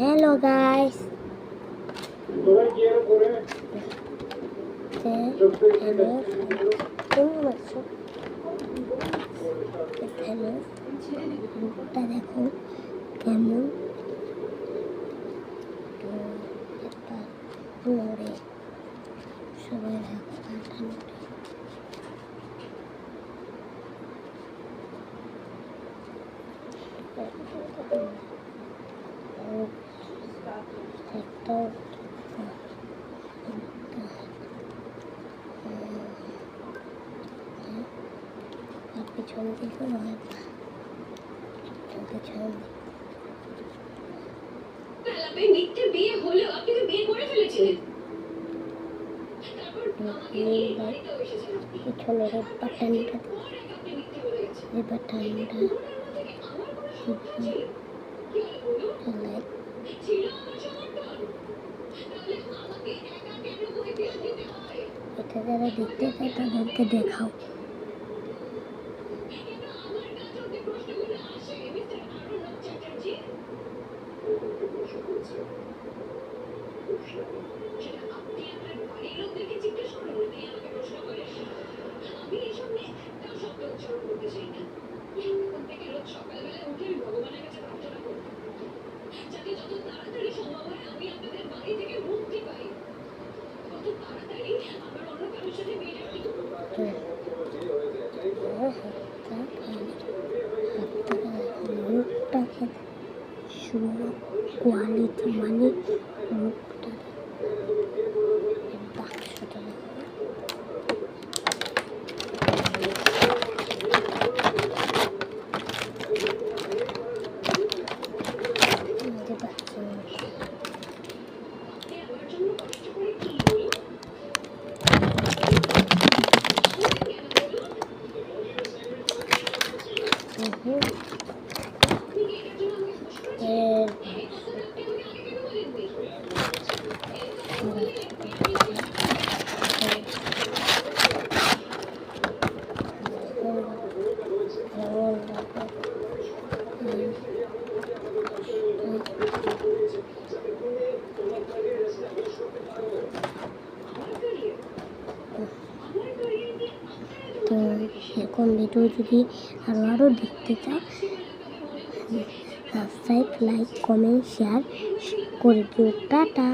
Hello guys. রূপটা দেখো কেমন নড়ে, সবাই দেখো পিছন দিকে বিয়ে হলেও আপনি তো বিয়ে করে ফেলেছিলেন। পিছনের বাটনটা এই বাটনটা এটা যারা দেখতে চায় তাদেরকে দেখাও। মুখটাকে কোয়ালিটি মানে মুখটা বাক্সটা তো এরকম ভিডিও যদি আরও দেখতে চাও সাবস্ক্রাইব, লাইক, কমেন্ট, শেয়ার করে দিও। টাটা।